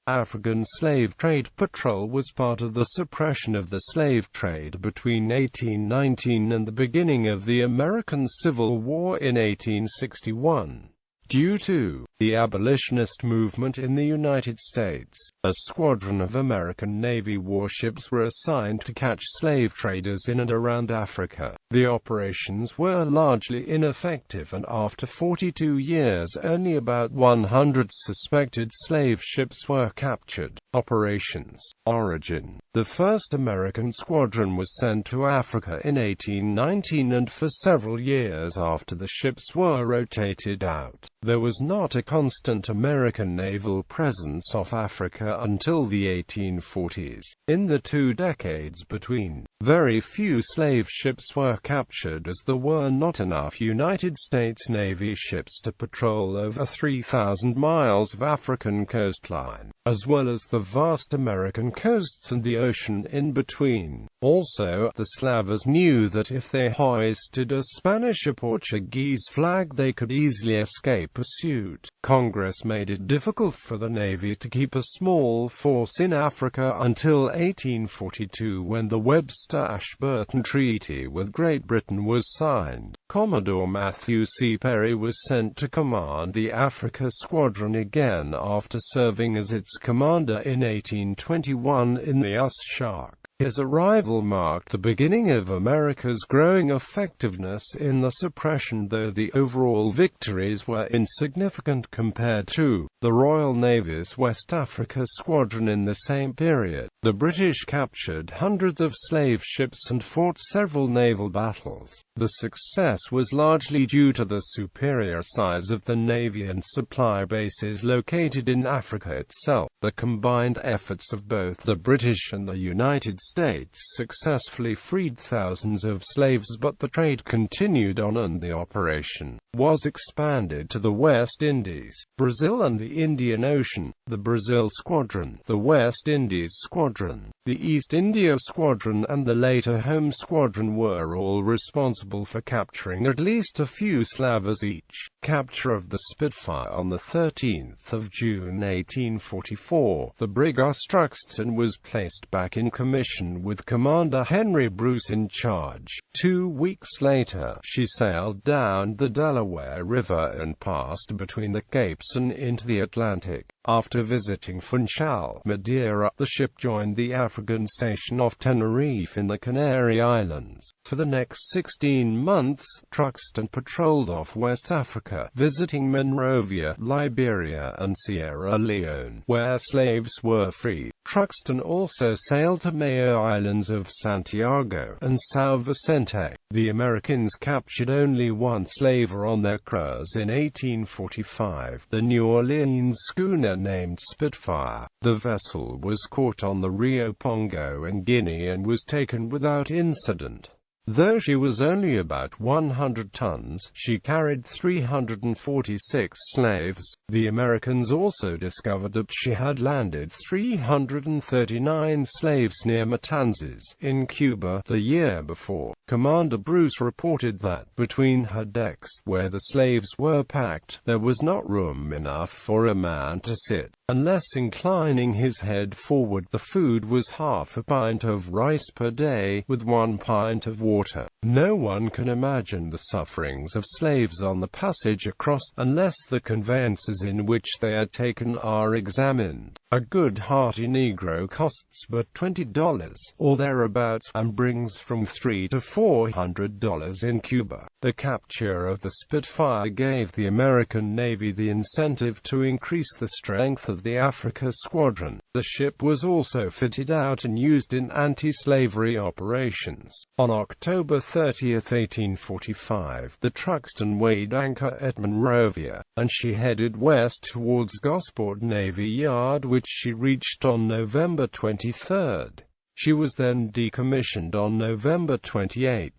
African Slave Trade Patrol was part of the suppression of the slave trade between 1819 and the beginning of the American Civil War in 1861. Due to the abolitionist movement in the United States, a squadron of American Navy warships were assigned to catch slave traders in and around Africa. The operations were largely ineffective, and after 42 years only about 100 suspected slave ships were captured. Operations Origin. The first American squadron was sent to Africa in 1819, and for several years after the ships were rotated out, there was not a constant American naval presence off Africa until the 1840s. In the 2 decades between, very few slave ships were captured, as there were not enough United States Navy ships to patrol over 3,000 miles of African coastline, as well as the vast American coasts and the ocean in between. Also, the slavers knew that if they hoisted a Spanish or Portuguese flag, they could easily escape pursuit. Congress made it difficult for the Navy to keep a small force in Africa until 1842, when the Webster-Ashburton Treaty with Great Britain was signed. Commodore Matthew C. Perry was sent to command the Africa Squadron again after serving as its commander in 1821 in the US Shark. His arrival marked the beginning of America's growing effectiveness in the suppression, though the overall victories were insignificant compared to the Royal Navy's West Africa Squadron in the same period. The British captured hundreds of slave ships and fought several naval battles. The success was largely due to the superior size of the Navy and supply bases located in Africa itself. The combined efforts of both the British and the United States successfully freed thousands of slaves, but the trade continued on and the operation was expanded to the West Indies, Brazil and the Indian Ocean. The Brazil Squadron, the West Indies Squadron, the East India Squadron and the later Home Squadron were all responsible for capturing at least a few slavers each. Capture of the Spitfire on the 13th of June 1844, the brig Truxton was placed back in commission with Commander Henry Bruce in charge. 2 weeks later, she sailed down the Delaware River and passed between the Capes and into the Atlantic. After visiting Funchal, Madeira, the ship joined the African station off Tenerife in the Canary Islands. For the next 16 months, Truxton patrolled off West Africa, visiting Monrovia, Liberia and Sierra Leone, where slaves were freed. Truxton also sailed to Mayo Islands of Santiago and São Vicente. The Americans captured only one slaver on their cruise in 1845, the New Orleans schooner named Spitfire. The vessel was caught on the Rio Pongo in Guinea and was taken without incident. Though she was only about 100 tons, she carried 346 slaves. The Americans also discovered that she had landed 339 slaves near Matanzas, in Cuba, the year before. Commander Bruce reported that between her decks, where the slaves were packed, there was not room enough for a man to sit. Unless inclining his head forward, the food was half a pint of rice per day, with 1 pint of water. No one can imagine the sufferings of slaves on the passage across, unless the conveyances in which they are taken are examined. A good hearty Negro costs but $20, or thereabouts, and brings from $300 to $400 in Cuba. The capture of the Spitfire gave the American Navy the incentive to increase the strength of the Africa Squadron. The ship was also fitted out and used in anti-slavery operations. On October 30, 1845, the Truxton weighed anchor at Monrovia, and she headed west towards Gosport Navy Yard, which she reached on November 23. She was then decommissioned on November 28.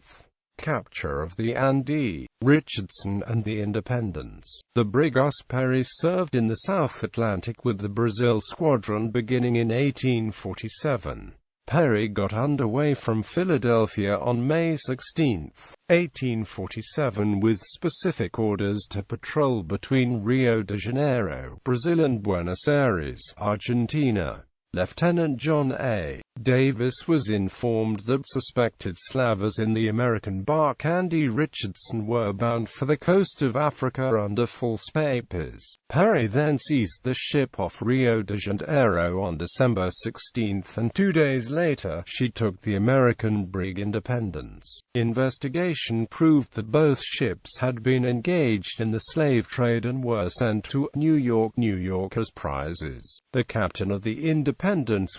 Capture of the Andy, Richardson and the Independence. The brig Perry served in the South Atlantic with the Brazil Squadron beginning in 1847. Perry got underway from Philadelphia on May 16, 1847 with specific orders to patrol between Rio de Janeiro, Brazil and Buenos Aires, Argentina. Lieutenant John A. Davis was informed that suspected slavers in the American bark Andy Richardson were bound for the coast of Africa under false papers. Perry then seized the ship off Rio de Janeiro on December 16, and 2 days later, she took the American brig Independence. Investigation proved that both ships had been engaged in the slave trade and were sent to New York as prizes. The captain of the Independence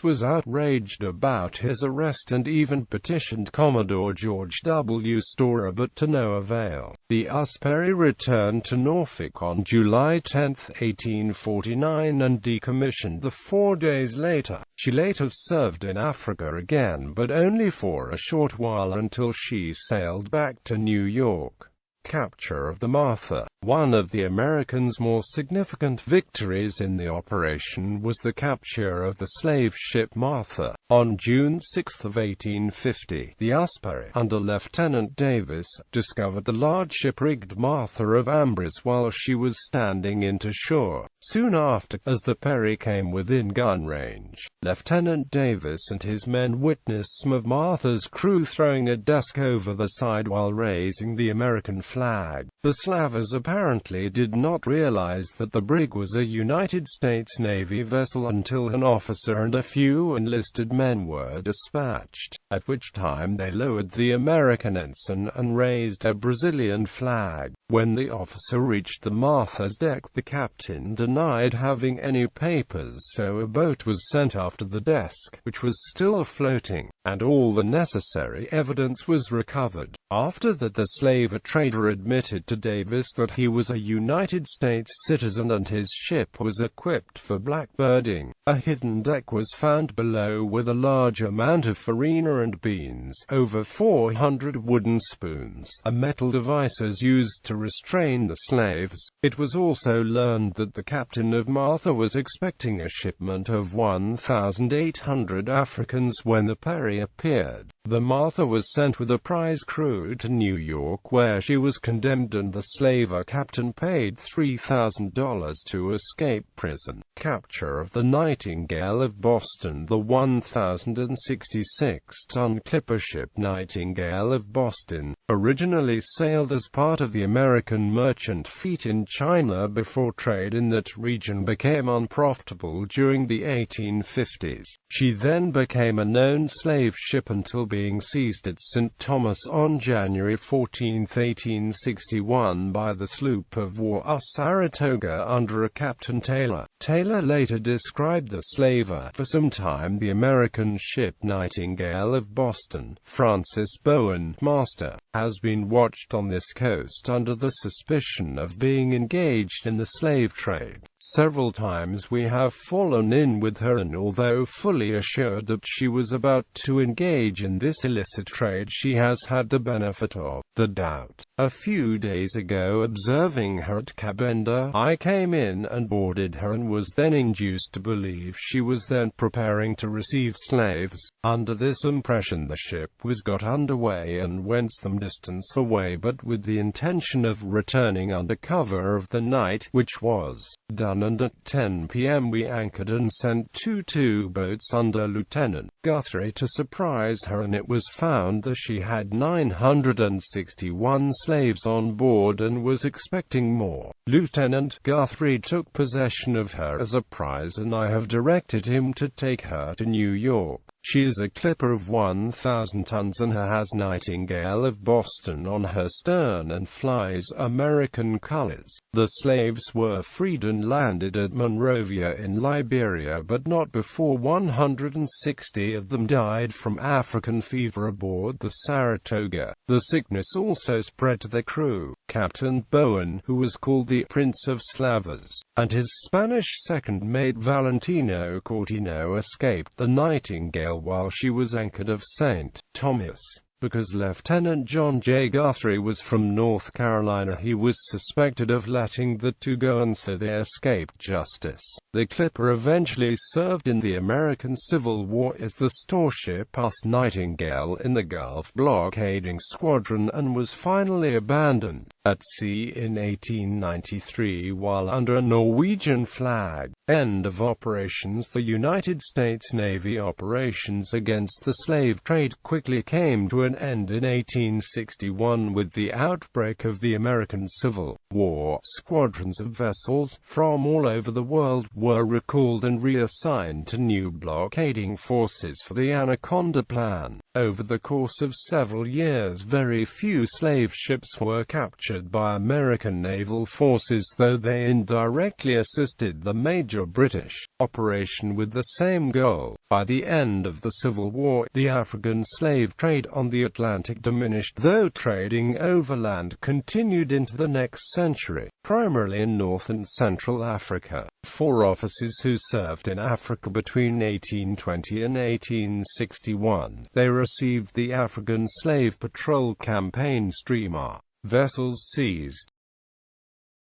was outraged about his arrest and even petitioned Commodore George W. Storer, but to no avail. The Perry returned to Norfolk on July 10, 1849 and decommissioned 4 days later. She later served in Africa again, but only for a short while until she sailed back to New York. Capture of the Martha. One of the Americans' more significant victories in the operation was the capture of the slave ship Martha. On June 6, 1850, the Perry, under Lieutenant Davis, discovered the large ship-rigged Martha of Ambris while she was standing into shore. Soon after, as the Perry came within gun range, Lieutenant Davis and his men witnessed some of Martha's crew throwing a desk over the side while raising the American flag. The slavers apparently did not realize that the brig was a United States Navy vessel until an officer and a few enlisted men were dispatched, at which time they lowered the American ensign and raised a Brazilian flag. When the officer reached the Martha's deck, the captain denied having any papers, so a boat was sent after the desk, which was still floating, and all the necessary evidence was recovered. After that, the slave trader admitted to Davis that he was a United States citizen and his ship was equipped for blackbirding. A hidden deck was found below with a large amount of farina and beans, over 400 wooden spoons, and metal devices used to restrain the slaves. It was also learned that the captain of Martha was expecting a shipment of 1,800 Africans when the Perry appeared. The Martha was sent with a prize crew to New York, where she was condemned, and the slaver captain paid $3,000 to escape prison. Capture of the Nightingale of Boston. The 1,066-ton clipper ship Nightingale of Boston originally sailed as part of the American merchant fleet in China before trade in that region became unprofitable during the 1850s. She then became a known slave ship until being seized at St. Thomas on January 14, 1861 by the sloop of war Saratoga under a Captain Taylor. Taylor later described the slaver. For some time the American ship Nightingale of Boston, Francis Bowen, master, has been watched on this coast under the suspicion of being engaged in the slave trade. Several times we have fallen in with her, and although fully assured that she was about to engage in this illicit trade, she has had the benefit of the doubt. A few days ago, observing her at Cabenda, I came in and boarded her and was then induced to believe she was then preparing to receive slaves. Under this impression the ship was got underway and went some distance away, but with the intention of returning under cover of the night, which was done, and at 10 p.m. we anchored and sent 2 boats under Lieutenant Guthrie to surprise her, and it was found that she had 961 slaves on board and was expecting more. Lieutenant Guthrie took possession of her as a prize, and I have directed him to take her to New York. She is a clipper of 1,000 tons and has Nightingale of Boston on her stern and flies American colors. The slaves were freed and landed at Monrovia in Liberia, but not before 160 of them died from African fever aboard the Saratoga. The sickness also spread to the crew. Captain Bowen, who was called the Prince of Slavers, and his Spanish second mate Valentino Cortino escaped the Nightingale while she was anchored off St. Thomas. Because Lieutenant John J. Guthrie was from North Carolina, he was suspected of letting the two go, and so they escaped justice. The Clipper eventually served in the American Civil War as the storeship Nightingale in the Gulf blockading squadron, and was finally abandoned at sea in 1893 while under a Norwegian flag. End of operations. The United States Navy operations against the slave trade quickly came to an end in 1861 with the outbreak of the American Civil War. Squadrons of vessels from all over the world were recalled and reassigned to new blockading forces for the Anaconda Plan. Over the course of several years, very few slave ships were captured by American naval forces, though they indirectly assisted the major British operation with the same goal. By the end of the Civil War, the African slave trade on the Atlantic diminished, though trading overland continued into the next century, primarily in North and Central Africa. 4 officers who served in Africa between 1820 and 1861. They received the African Slave Patrol Campaign streamer. Vessels seized.